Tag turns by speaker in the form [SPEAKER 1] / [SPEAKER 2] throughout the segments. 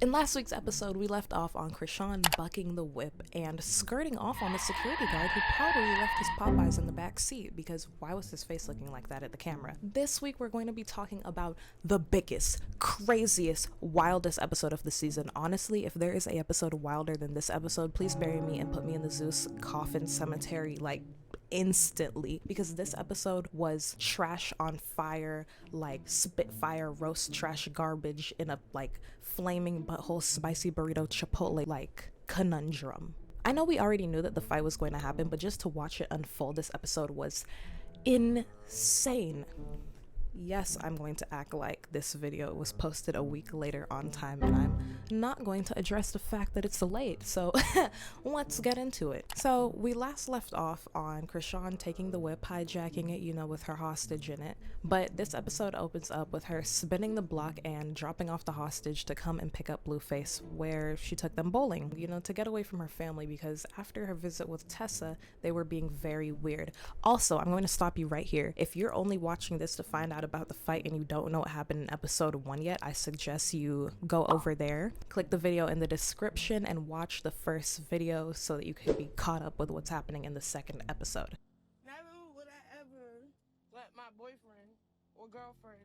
[SPEAKER 1] In last week's episode, we left off on Chrisean bucking the whip and skirting off on the security guard who probably left his Popeyes in the back seat, because why was his face looking like that at the camera? This week, we're going to be talking about the biggest, craziest, wildest episode of the season. Honestly, if there is a episode wilder than this episode, please bury me and put me in the Zeus coffin cemetery, like, instantly, because this episode was trash on fire, like spitfire roast trash garbage in a like flaming butthole spicy burrito chipotle like conundrum. I know we already knew that the fight was going to happen, but just to watch it unfold this episode was insane. Yes, I'm going to act like this video was posted a week later on time, and I'm not going to address the fact that it's late, so let's get into it. So we last left off on Chrisean taking the whip, hijacking it, you know, with her hostage in it, but this episode opens up with her spinning the block and dropping off the hostage to come and pick up Blueface, where she took them bowling, you know, to get away from her family, because after her visit with Tessa, they were being very weird. Also, I'm going to stop you right here. If you're only watching this to find out about the fight and you don't know what happened in episode 1 yet, I suggest you go over there, click the video in the description, and watch the first video so that you can be caught up with what's happening in the second episode.
[SPEAKER 2] Never would I ever let my boyfriend or girlfriend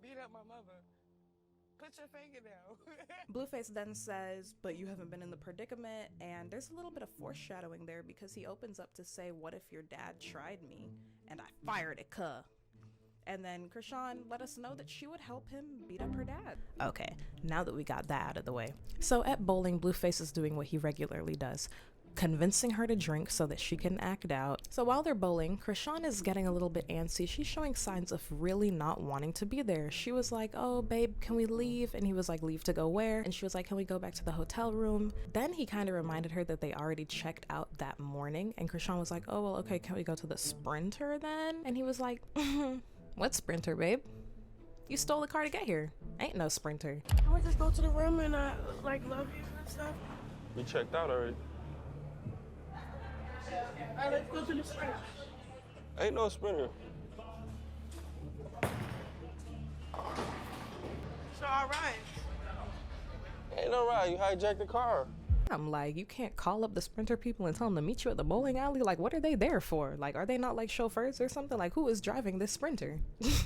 [SPEAKER 2] beat up my mother. Put your finger down.
[SPEAKER 1] Blueface then says, but you haven't been in the predicament, and there's a little bit of foreshadowing there, because he opens up to say, what if your dad tried me and I fired it, cuh? And then Chrisean let us know that she would help him beat up her dad. Okay, now that we got that out of the way. So at bowling, Blueface is doing what he regularly does, convincing her to drink so that she can act out. So while they're bowling, Chrisean is getting a little bit antsy. She's showing signs of really not wanting to be there. She was like, oh babe, can we leave? And he was like, leave to go where? And she was like, can we go back to the hotel room? Then he kind of reminded her that they already checked out that morning, and Chrisean was like, oh well, okay, can we go to the Sprinter then? And he was like, what Sprinter, babe? You stole the car to get here. Ain't no Sprinter.
[SPEAKER 2] Can we just go to the room and love you and stuff?
[SPEAKER 3] We checked out already.
[SPEAKER 2] Alright, let's go to the Sprinter.
[SPEAKER 3] Ain't no Sprinter.
[SPEAKER 2] So alright.
[SPEAKER 3] Ain't no ride. You hijacked the car.
[SPEAKER 1] I'm like, you can't call up the Sprinter people and tell them to meet you at the bowling alley? Like, what are they there for? Like, are they not like chauffeurs or something? Like, who is driving this Sprinter?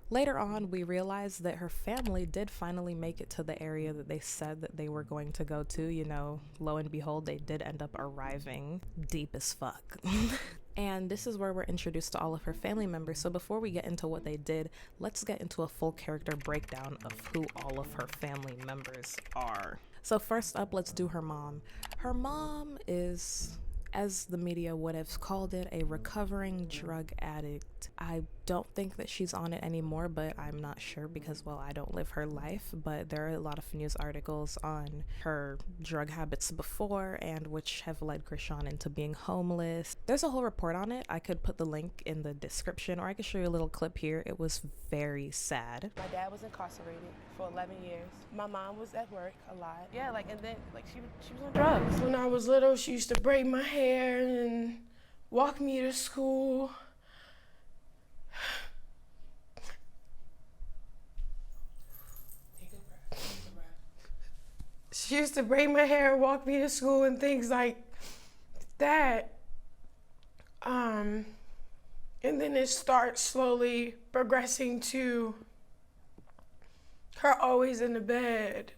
[SPEAKER 1] Later on, we realized that her family did finally make it to the area that they said that they were going to go to. You know, lo and behold, they did end up arriving deep as fuck. And this is where we're introduced to all of her family members. So before we get into what they did, let's get into a full character breakdown of who all of her family members are. So first up, let's do her mom. Her mom is, as the media would have called it, a recovering drug addict. I don't think that she's on it anymore, but I'm not sure because, well, I don't live her life, but there are a lot of news articles on her drug habits before, and which have led Chrisean into being homeless. There's a whole report on it. I could put the link in the description, or I could show you a little clip here. It was very sad.
[SPEAKER 2] My dad was incarcerated for 11 years. My mom was at work a lot. Yeah, like, and then, like, she was on drugs. When I was little, she used to braid my hair and walk me to school. She used to braid my hair, walk me to school, and things like that. And then it starts slowly progressing to her always in the bed.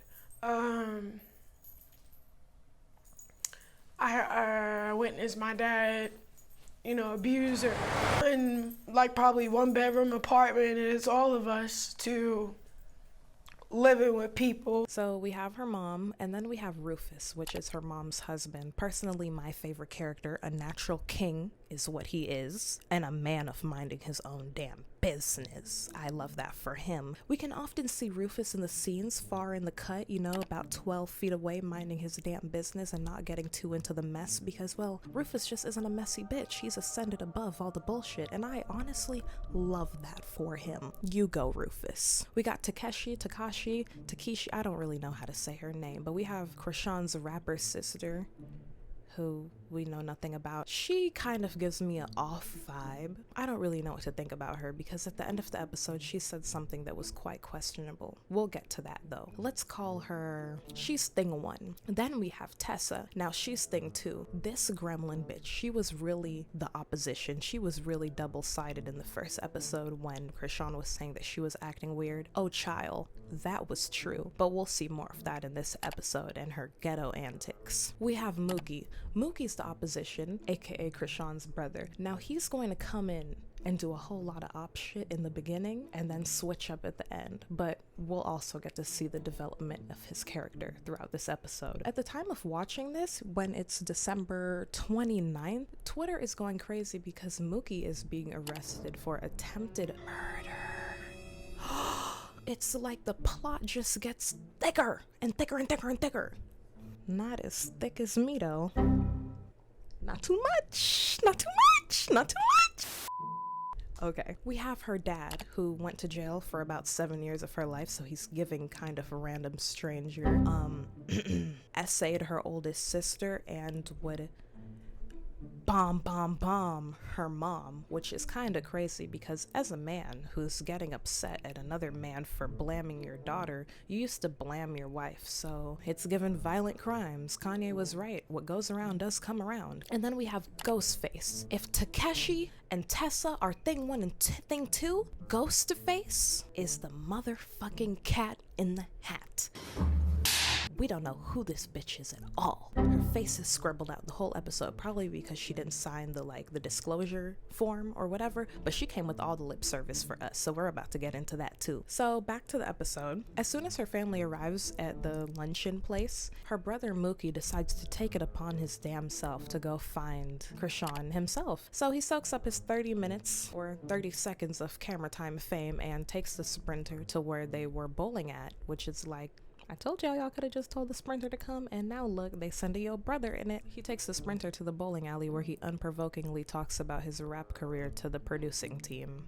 [SPEAKER 2] I witnessed my dad, you know, abuse her in like probably 1-bedroom apartment, and it's all of us to living with people.
[SPEAKER 1] So we have her mom, and then we have Rufus, which is her mom's husband. Personally, my favorite character. A natural king is what he is, and a man of minding his own damn business. I love that for him. We can often see Rufus in the scenes far in the cut, you know, about 12 feet away, minding his damn business and not getting too into the mess, because, well, Rufus just isn't a messy bitch. He's ascended above all the bullshit, and I honestly love that for him. You go, Rufus. We got Takeshi, I don't really know how to say her name, but we have Chrisean's rapper sister, who we know nothing about. She kind of gives me an off vibe. I don't really know what to think about her because at the end of the episode, she said something that was quite questionable. We'll get to that though. Let's call her, she's thing 1. Then we have Tessa. Now she's thing 2. This gremlin bitch, she was really the opposition. She was really double-sided in the first episode when Chrisean was saying that she was acting weird. Oh child, that was true. But we'll see more of that in this episode and her ghetto antics. We have Mookie. Mookie's the opposition, aka Chrisean's brother. Now he's going to come in and do a whole lot of op shit in the beginning and then switch up at the end, but we'll also get to see the development of his character throughout this episode. At the time of watching this, when it's December 29th, Twitter is going crazy because Mookie is being arrested for attempted murder. It's like the plot just gets thicker and thicker and thicker and thicker. Not as thick as me though. Not too much, not too much, not too much. Okay, we have her dad who went to jail for about 7 years of her life, so he's giving kind of a random stranger, essayed her oldest sister and would bomb her mom, which is kind of crazy because as a man who's getting upset at another man for blaming your daughter, you used to blame your wife, so it's given violent crimes. Kanye was right. What goes around does come around. And then we have Ghostface. If Takeshi and Tessa are thing 1 and thing 2, Ghostface is the motherfucking cat in the hat. We don't know who this bitch is at all. Her face is scribbled out the whole episode, probably because she didn't sign the disclosure form or whatever, but she came with all the lip service for us, so we're about to get into that too. So back to the episode. As soon as her family arrives at the luncheon place, her brother Mookie decides to take it upon his damn self to go find Chrisean himself. So he soaks up his 30 minutes or 30 seconds of camera time fame and takes the Sprinter to where they were bowling at, which is like, I told y'all could have just told the Sprinter to come, and now look, they send your brother in it. He takes the Sprinter to the bowling alley where he unprovokingly talks about his rap career to the producing team.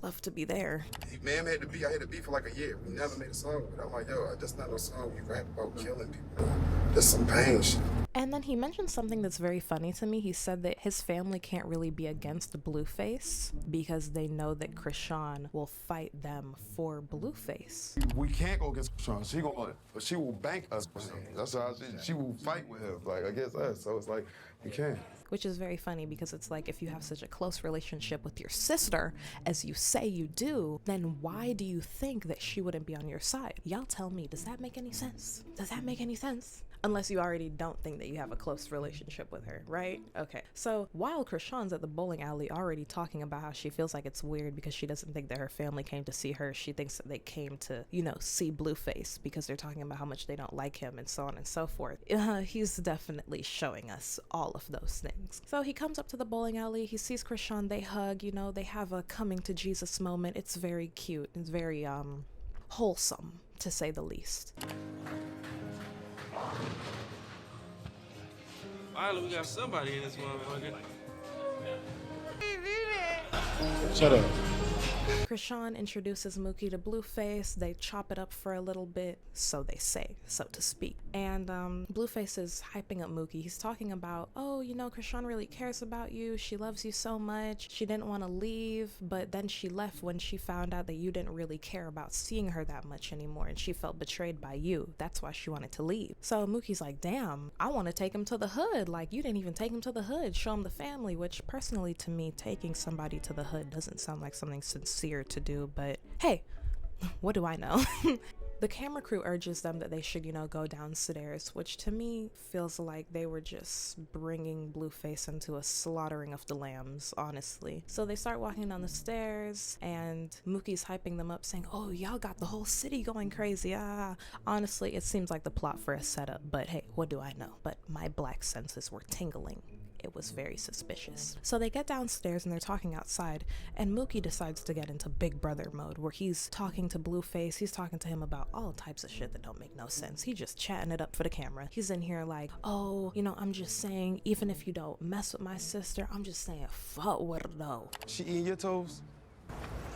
[SPEAKER 1] Love to be there.
[SPEAKER 4] Man, I had to be for like a year. We never made a song with it. I'm like, yo, that's not no song we rap about killing people. That's some pain shit.
[SPEAKER 1] And then he mentioned something that's very funny to me. He said that his family can't really be against Blueface because they know that Chrisean will fight them for Blueface.
[SPEAKER 4] We can't go against Chrisean. She will bank us. That's how she will fight with him, like against us. So it's like, we can't.
[SPEAKER 1] Which is very funny because it's like, if you have such a close relationship with your sister, as you say you do, then why do you think that she wouldn't be on your side? Y'all tell me, does that make any sense? Does that make any sense? Unless you already don't think that you have a close relationship with her, right? Okay, so while Chrisean's at the bowling alley already talking about how she feels like it's weird because she doesn't think that her family came to see her, she thinks that they came to, see Blueface because they're talking about how much they don't like him and so on and so forth. He's definitely showing us all of those things. So he comes up to the bowling alley, he sees Chrisean, they hug, they have a coming to Jesus moment. It's very cute, it's very wholesome, to say the least.
[SPEAKER 3] Finally, we got somebody in this motherfucker.
[SPEAKER 4] Shut up.
[SPEAKER 1] Chrisean introduces Mookie to Blueface. They chop it up for a little bit, so they say, so to speak. And Blueface is hyping up Mookie. He's talking about, Chrisean really cares about you. She loves you so much. She didn't want to leave, but then she left when she found out that you didn't really care about seeing her that much anymore, and she felt betrayed by you. That's why she wanted to leave. So Mookie's like, damn, I want to take him to the hood. Like, you didn't even take him to the hood. Show him the family, which personally to me, taking somebody to the hood doesn't sound like something sincere to do, but hey, what do I know? The camera crew urges them that they should, go downstairs, which to me feels like they were just bringing Blueface into a slaughtering of the lambs, honestly. So they start walking down the stairs, and Mookie's hyping them up, saying, oh, y'all got the whole city going crazy. Honestly, it seems like the plot for a setup, but hey, what do I know? But my black senses were tingling. It was very suspicious. So they get downstairs and they're talking outside, and Mookie decides to get into Big Brother mode, where he's talking to Blueface. He's talking to him about all types of shit that don't make no sense. He's just chatting it up for the camera. He's in here like, oh, I'm just saying, even if you don't mess with my sister, I'm just saying, fuck with her though.
[SPEAKER 4] She eating your toes?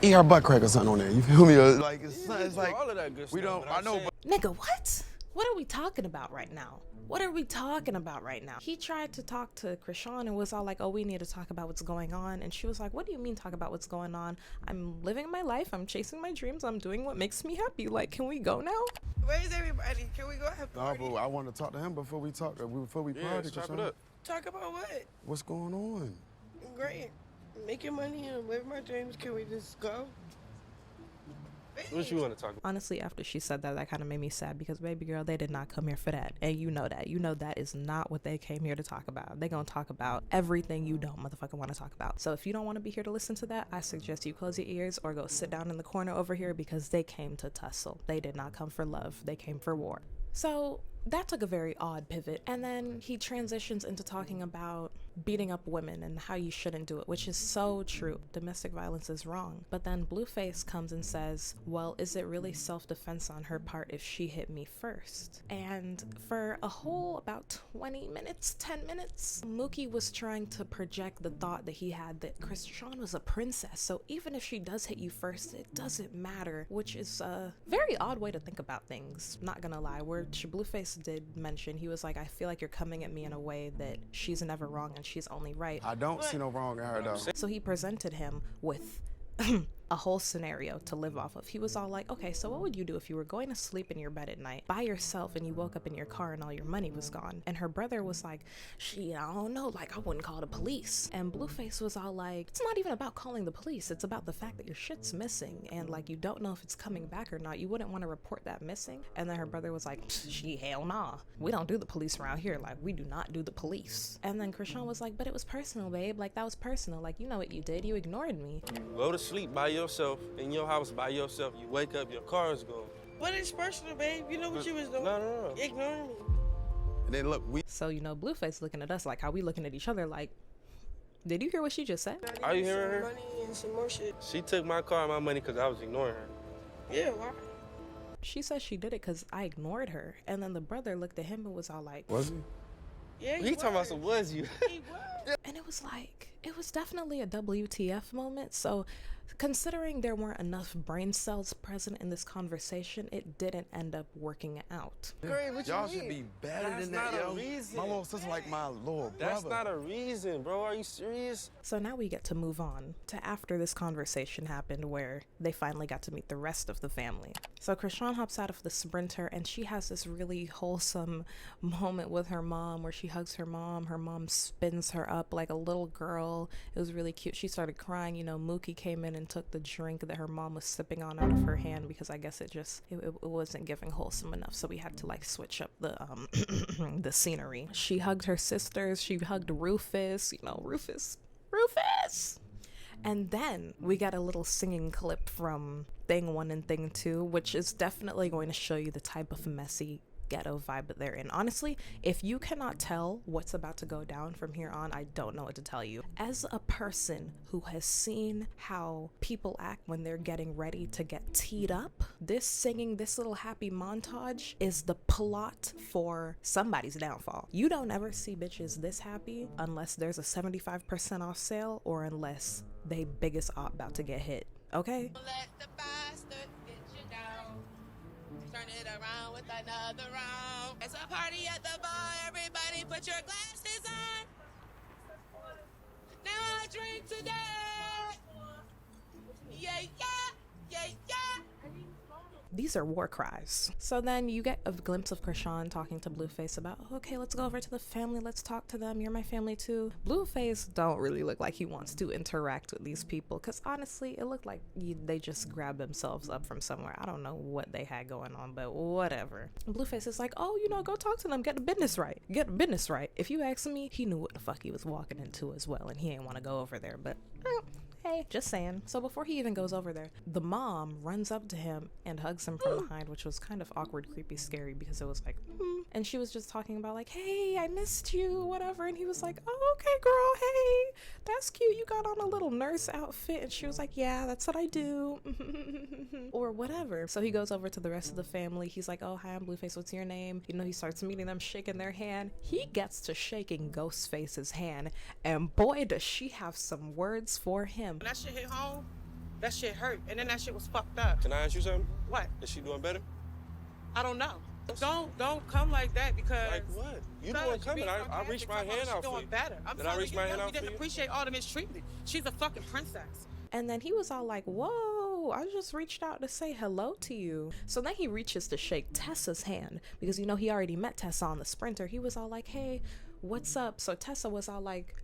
[SPEAKER 4] Eat her butt crack or something on there. You feel me? Like it's like
[SPEAKER 3] all of that good
[SPEAKER 4] we
[SPEAKER 3] stuff,
[SPEAKER 4] don't. I know.
[SPEAKER 1] Nigga, what? What are we talking about right now? What are we talking about right now? He tried to talk to Chriseans and was all like, oh, we need to talk about what's going on. And she was like, what do you mean talk about what's going on? I'm living my life. I'm chasing my dreams. I'm doing what makes me happy. Like, can we go now?
[SPEAKER 2] Where's everybody? Can we go have a
[SPEAKER 4] Nah,
[SPEAKER 2] party?
[SPEAKER 4] but I want to talk to him before we party.
[SPEAKER 3] Yeah, chop it up.
[SPEAKER 2] Talk about what?
[SPEAKER 4] What's going on?
[SPEAKER 2] Great. Making money and living my dreams. Can we just go?
[SPEAKER 3] What you want to talk about?
[SPEAKER 1] Honestly, after she said that, that kind of made me sad because, baby girl, they did not come here for that. And you know that. You know that is not what they came here to talk about. They gonna talk about everything you don't motherfucking want to talk about. So if you don't want to be here to listen to that, I suggest you close your ears or go sit down in the corner over here because they came to tussle. They did not come for love. They came for war. So that took a very odd pivot. And then he transitions into talking about beating up women and how you shouldn't do it, which is so true. Domestic violence is wrong. But then Blueface comes and says, well, is it really self-defense on her part if she hit me first? And for a whole about 20 minutes, 10 minutes, Mookie was trying to project the thought that he had that Chriseans was a princess. So even if she does hit you first, it doesn't matter, which is a very odd way to think about things. Not gonna lie, where Blueface did mention, he was like, I feel like you're coming at me in a way that she's never wrong and she's only right.
[SPEAKER 4] I don't see no wrong in her, though.
[SPEAKER 1] So he presented him with a whole scenario to live off of. He was all like, okay, so what would you do if you were going to sleep in your bed at night by yourself and you woke up in your car and all your money was gone? And her brother was like, shit, I don't know, like I wouldn't call the police. And Blueface was all like, it's not even about calling the police, it's about the fact that your shit's missing and like you don't know if it's coming back or not. You wouldn't want to report that missing. And then her brother was like, she, hell nah, we don't do the police around here, like we do not do the police. And then Chriseans was like, but it was personal, babe, like that was personal, like you know what you did, you ignored me.
[SPEAKER 3] Go to sleep by yourself in your house by yourself. You wake up, your car is gone.
[SPEAKER 2] But it's personal, babe. You know what you was doing.
[SPEAKER 3] No.
[SPEAKER 2] Ignoring me.
[SPEAKER 4] And then look,
[SPEAKER 1] So, you know, Blueface looking at us like how we looking at each other like, did you hear what she just said?
[SPEAKER 3] Are you hearing her?
[SPEAKER 2] Money and some more shit.
[SPEAKER 3] She took my car and my money because I was ignoring her.
[SPEAKER 2] Yeah, why?
[SPEAKER 1] She said she did it because I ignored her. And then the brother looked at him and was all like,
[SPEAKER 4] was he?
[SPEAKER 2] Yeah,
[SPEAKER 3] He talking about some was you.
[SPEAKER 2] He was.
[SPEAKER 1] and it was like, it was definitely a WTF moment. So considering there weren't enough brain cells present in this conversation, it didn't end up working out.
[SPEAKER 2] Great, what
[SPEAKER 4] Y'all
[SPEAKER 2] you
[SPEAKER 4] should
[SPEAKER 2] mean?
[SPEAKER 4] be better
[SPEAKER 3] That's
[SPEAKER 4] than that,
[SPEAKER 3] not a
[SPEAKER 4] yo.
[SPEAKER 3] reason.
[SPEAKER 4] My little sister like my little brother.
[SPEAKER 3] That's not a reason, bro. Are you serious?
[SPEAKER 1] So now we get to move on to after this conversation happened where they finally got to meet the rest of the family. So Chriseans hops out of the Sprinter and she has this really wholesome moment with her mom where she hugs her mom. Her mom spins her up like a little girl. It was really cute. She started crying. You know, Mookie came in and took the drink that her mom was sipping on out of her hand because I guess it wasn't giving wholesome enough. So we had to like switch up the the scenery. She hugged her sisters. She hugged Rufus. You know, Rufus. And then we got a little singing clip from Thing 1 and Thing 2, which is definitely going to show you the type of messy ghetto vibe that they're in. Honestly, if you cannot tell what's about to go down from here on, I don't know what to tell you. As a person who has seen how people act when they're getting ready to get teed up, this singing, this little happy montage is the plot for somebody's downfall. You don't ever see bitches this happy unless there's a 75% off sale or unless they biggest op about to get hit. Okay?
[SPEAKER 5] Let the bastard get you down. Turn it around with another round. It's a party at the bar. Everybody put your glasses on. Now I drink today. Yeah, yeah, yeah, yeah.
[SPEAKER 1] These are war cries. So then you get a glimpse of Chriseans talking to Blueface about, okay, let's go over to the family, let's talk to them, you're my family too. Blueface don't really look like he wants to interact with these people, because honestly, it looked like they just grabbed themselves up from somewhere. I don't know what they had going on, but whatever. Blueface is like, oh, you know, go talk to them, get the business right. Get the business right. If you ask me, he knew what the fuck he was walking into as well, and he ain't want to go over there, but hey, just saying. So before he even goes over there, the mom runs up to him and hugs him from behind, which was kind of awkward, creepy, scary, because it was like, and she was just talking about like, hey, I missed you, whatever. And he was like, oh, okay, girl, hey, that's cute. You got on a little nurse outfit. And she was like, yeah, that's what I do. Or whatever. So he goes over to the rest of the family. He's like, oh, hi, I'm Blueface. What's your name? You know, he starts meeting them, shaking their hand. He gets to shaking Ghostface's hand. And boy, does she have some words for him.
[SPEAKER 6] When that shit hit home, that shit hurt. And then that shit was fucked up.
[SPEAKER 3] Can I ask you something?
[SPEAKER 6] What?
[SPEAKER 3] Is she doing better?
[SPEAKER 6] I don't know. Don't come like that because.
[SPEAKER 3] Like what? You doing coming? I reached my hand out for you.
[SPEAKER 6] Better. I'm
[SPEAKER 3] Did I reach my hand out for you?
[SPEAKER 6] You didn't appreciate all the mistreatment. She's a fucking princess.
[SPEAKER 1] And then he was all like, whoa, I just reached out to say hello to you. So then he reaches to shake Tessa's hand because, you know, he already met Tessa on the Sprinter. He was all like, hey, what's up? So Tessa was all like,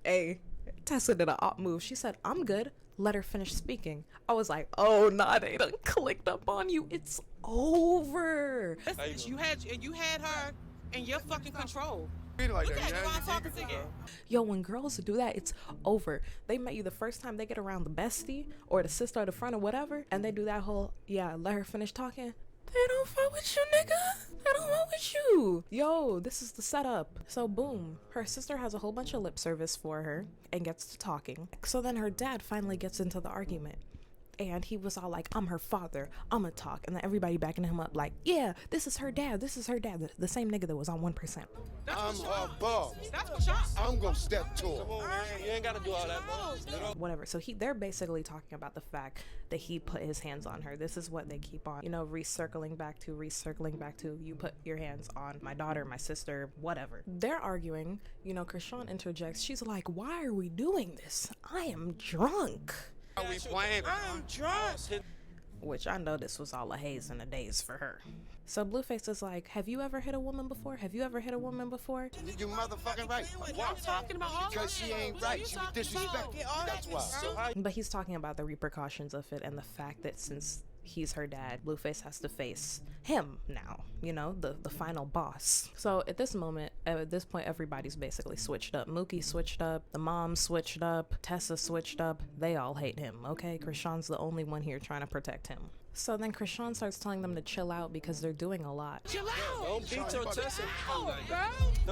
[SPEAKER 1] hey, Tessa did an op move. She said, I'm good. Let her finish speaking. I was like, oh, nah, they done clicked up on you. It's over.
[SPEAKER 6] You had her in your fucking control.
[SPEAKER 4] Like
[SPEAKER 6] Look
[SPEAKER 4] that.
[SPEAKER 6] at you talking to you.
[SPEAKER 1] Yo, when girls do that, it's over. They met you the first time they get around the bestie or the sister or the friend or whatever, and they do that whole, yeah, let her finish talking. They don't fuck with you, nigga. They don't fuck with you. Yo, this is the setup. So boom, her sister has a whole bunch of lip service for her and gets to talking. So then her dad finally gets into the argument. And he was all like, I'm her father, I'ma talk. And then everybody backing him up like, yeah, this is her dad, this is her dad. The same nigga that was on 1%.
[SPEAKER 7] I'm her boss.
[SPEAKER 6] That's for sure.
[SPEAKER 7] I'm gonna step to her.
[SPEAKER 3] Come on, man. You ain't gotta do all that, bro.
[SPEAKER 1] Whatever. So they're basically talking about the fact that he put his hands on her. This is what they keep on, you know, recircling back to, you put your hands on my daughter, my sister, whatever. They're arguing, you know, Chrisean interjects. She's like, why are we doing this? I am drunk.
[SPEAKER 7] We playing.
[SPEAKER 6] I'm drunk.
[SPEAKER 1] Which I know this was all a haze in the days for her. So Blueface is like, have you ever hit a woman before? Have you ever hit a woman before?
[SPEAKER 7] You motherfucking right.
[SPEAKER 6] I'm talking about all
[SPEAKER 7] Because she ain't right. She was disrespected. That's why.
[SPEAKER 1] But he's talking about the repercussions of it and the fact that since he's her dad, Blueface has to face him now, you know, the final boss. So at this point, everybody's basically switched up. Mookie switched up, the mom switched up, Tessa switched up. They all hate him, okay? Chrisean's the only one here trying to protect him. So then Chrisean starts telling them to chill out because they're doing a lot.
[SPEAKER 6] Chill out.
[SPEAKER 3] Don't beat your chest.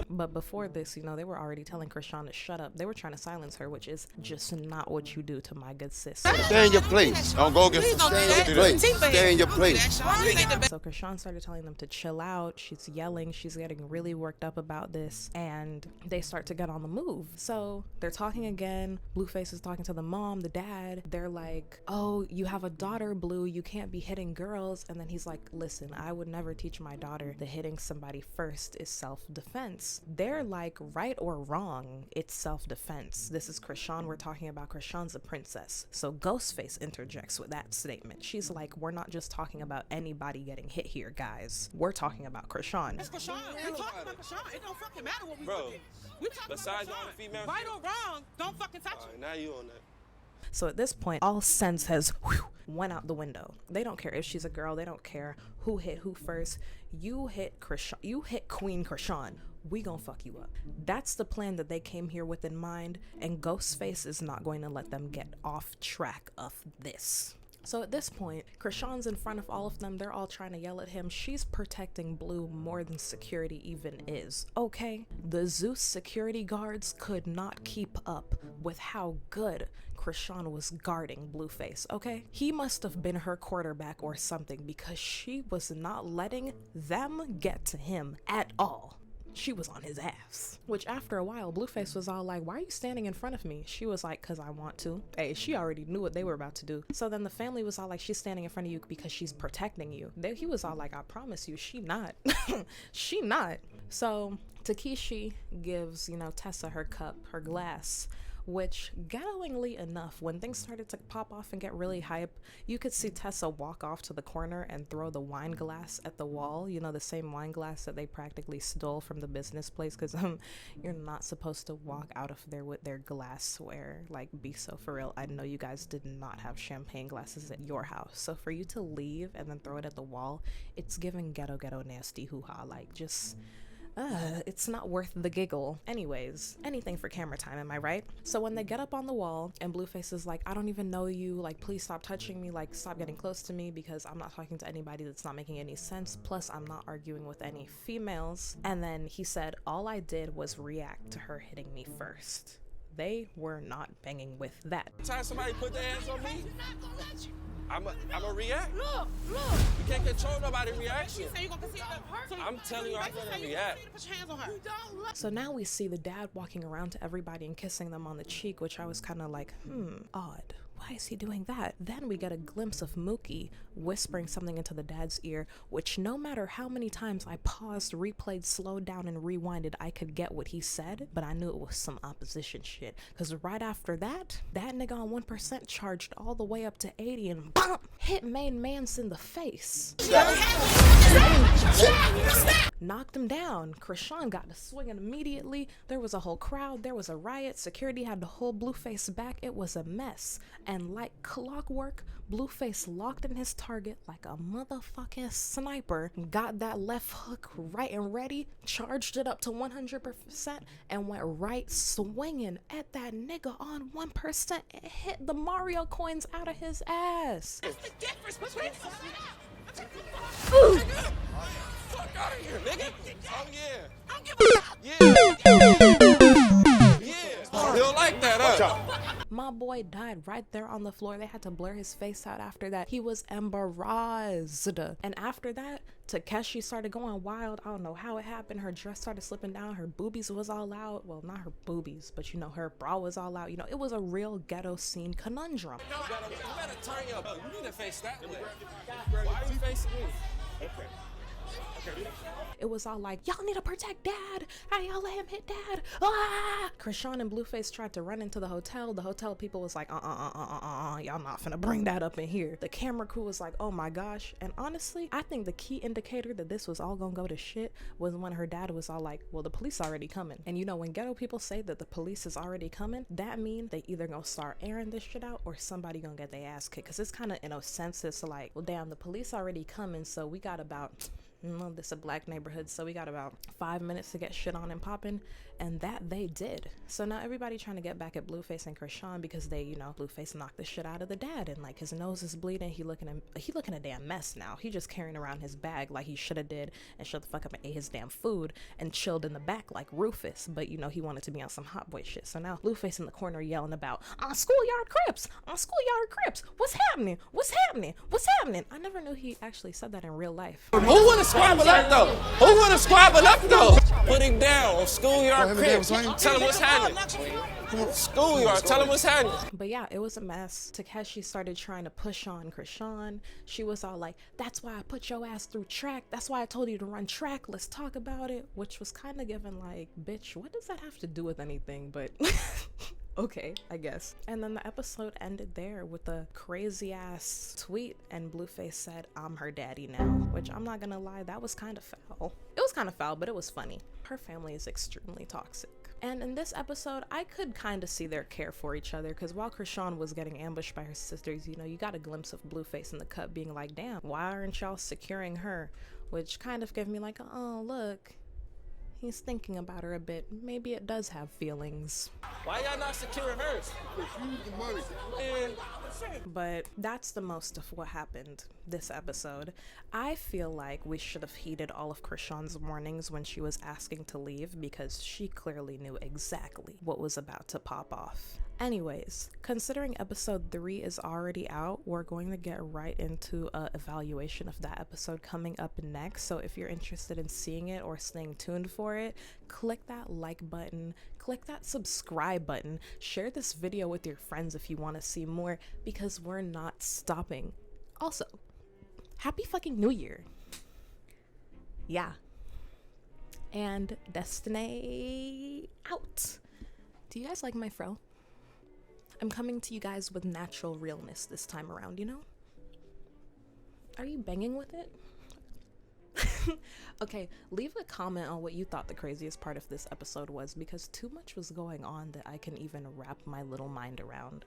[SPEAKER 1] But before this, you know, they were already telling Chrisean to shut up. They were trying to silence her, which is just not what you do to my good sis.
[SPEAKER 7] Stay in your place. Don't go get stay in your place. Stay in your place.
[SPEAKER 1] So Chrisean started telling them to chill out. She's yelling. She's getting really worked up about this. And they start to get on the move. So they're talking again. Blueface is talking to the mom, the dad. They're like, oh, you have a daughter, Blue. You can't be hitting girls. And then he's like, listen, I would never teach my daughter that hitting somebody first is self-defense. They're like, right or wrong, it's self-defense. This is Chrisean. We're talking about Chrisean's a princess. So Ghostface interjects with that statement. She's like, we're not just talking about anybody getting hit here, guys. We're talking about Chrisean.
[SPEAKER 6] That's Chrisean. We talking about Chrisean. It don't fucking matter what we
[SPEAKER 3] Bro,
[SPEAKER 6] fucking. We talking
[SPEAKER 3] besides
[SPEAKER 6] about
[SPEAKER 3] all the females,
[SPEAKER 6] right or wrong, don't fucking touch it.
[SPEAKER 3] now you on that.
[SPEAKER 1] So at this point, all sense has went out the window. They don't care if she's a girl. They don't care who hit who first. You hit Chrisean. You hit Queen Chrisean. We gonna fuck you up. That's the plan that they came here with in mind, and Ghostface is not going to let them get off track of this. So at this point, Chrisean's in front of all of them. They're all trying to yell at him. She's protecting Blue more than security even is, okay? The Zeus security guards could not keep up with how good Chrisean was guarding Blueface, okay? He must have been her quarterback or something because she was not letting them get to him at all. She was on his ass. Which after a while, Blueface was all like, why are you standing in front of me? She was like, because I want to. Hey, she already knew what they were about to do. So then the family was all like, she's standing in front of you because she's protecting you. He was all like, I promise you, she not. She not. So Takeshi gives, you know, Tessa her cup, her glass, which, ghettoingly enough, when things started to pop off and get really hype, you could see Tessa walk off to the corner and throw the wine glass at the wall, you know, the same wine glass that they practically stole from the business place, because you're not supposed to walk out of there with their glassware. Like, be so for real. I know you guys did not have champagne glasses at your house, so for you to leave and then throw it at the wall, it's giving ghetto nasty hoo-ha. Like, just it's not worth the giggle. Anyways, anything for camera time, am I right? So when they get up on the wall and Blueface is like, I don't even know you, like, please stop touching me, like, stop getting close to me because I'm not talking to anybody that's not making any sense, plus I'm not arguing with any females. And then he said, all I did was react to her hitting me first. They were not banging with that.
[SPEAKER 3] Time somebody put their hands on me, I'm a react.
[SPEAKER 6] Look.
[SPEAKER 3] You can't control nobody's reaction.
[SPEAKER 6] You say you're gonna concede her.
[SPEAKER 3] I'm telling you, I'm gonna react.
[SPEAKER 6] Put your hands on her.
[SPEAKER 1] So now we see the dad walking around to everybody and kissing them on the cheek, which I was kind of like, odd. why is he doing that? Then we get a glimpse of Mookie whispering something into the dad's ear, which no matter how many times I paused, replayed, slowed down, and rewinded, I could get what he said, but I knew it was some opposition shit. Because right after that nigga on 1% charged all the way up to 80 and BOOM! Hit main man's in the face. Knocked him down. Chriseans got to swinging immediately. There was a whole crowd. There was a riot. Security had to hold Blueface back. It was a mess. And like clockwork, Blueface locked in his target like a motherfucking sniper. Got that left hook right and ready. Charged it up to 100% and went right swinging at that nigga on 1% and hit the Mario coins out of his ass.
[SPEAKER 6] What's the difference between
[SPEAKER 3] Fuck out of here, nigga. Oh, yeah.
[SPEAKER 6] I don't give a
[SPEAKER 3] Yeah. You don't like that, huh?
[SPEAKER 1] My boy died right there on the floor. They had to blur his face out after that. He was embarrassed. And after that, Takeshi started going wild. I don't know how it happened. Her dress started slipping down. Her boobies was all out. Well, not her boobies, but you know, her bra was all out. You know, it was a real ghetto scene conundrum.
[SPEAKER 3] You better turn your butt. You need to face that way. Why are you facing me? Okay.
[SPEAKER 1] It was all like, y'all need to protect dad. How y'all let him hit dad? Ah! Chriseans and Blueface tried to run into the hotel. The hotel people was like, y'all not finna bring that up in here. The camera crew was like, oh my gosh. And honestly, I think the key indicator that this was all gonna go to shit was when her dad was all like, well, the police already coming. And you know, when ghetto people say that the police is already coming, that means they either gonna start airing this shit out or somebody gonna get their ass kicked. Cause it's kind of in a sense, it's like, well, damn, the police already coming, so we got about, this is a black neighborhood, so we got about 5 minutes to get shit on and popping, and that they did. So now everybody trying to get back at Blueface and Chriseans because they, you know, Blueface knocked the shit out of the dad, and like his nose is bleeding. He looking a damn mess now. He just carrying around his bag like he should have did and shut the fuck up and ate his damn food and chilled in the back like Rufus, but you know, he wanted to be on some hot boy shit. So now Blueface in the corner yelling about schoolyard crips, what's happening, I never knew he actually said that in real life.
[SPEAKER 3] Who wanna squabble up though? Put him down on schoolyard crib. Tell him what's happening. Schoolyard, tell him what's happening.
[SPEAKER 1] But yeah, it was a mess. Takeshi started trying to push on Chriseans. She was all like, that's why I put your ass through track. That's why I told you to run track. Let's talk about it. Which was kind of given like, bitch, what does that have to do with anything? But okay, I guess. And then the episode ended there with a crazy ass tweet, and Blueface said, I'm her daddy now, which I'm not gonna lie, that was kind of foul. It was kind of foul, but it was funny. Her family is extremely toxic. And in this episode, I could kind of see their care for each other, because while Chriseans was getting ambushed by her sisters, you know, you got a glimpse of Blueface in the cut being like, damn, why aren't y'all securing her? Which kind of gave me like, oh, look, he's thinking about her a bit. Maybe it does have feelings.
[SPEAKER 3] Why y'all not securing hers?
[SPEAKER 1] But that's the most of what happened this episode. I feel like we should have heeded all of Chriseans' warnings when she was asking to leave, because she clearly knew exactly what was about to pop off. Anyways, considering episode 3 is already out, we're going to get right into an evaluation of that episode coming up next. So if you're interested in seeing it or staying tuned for it, click that like button, click that subscribe button, share this video with your friends if you want to see more, because we're not stopping. Also, happy fucking New Year. Yeah. And Destiny out. Do you guys like my fro? I'm coming to you guys with natural realness this time around, you know? Are you banging with it? Okay, leave a comment on what you thought the craziest part of this episode was, because too much was going on that I can even wrap my little mind around.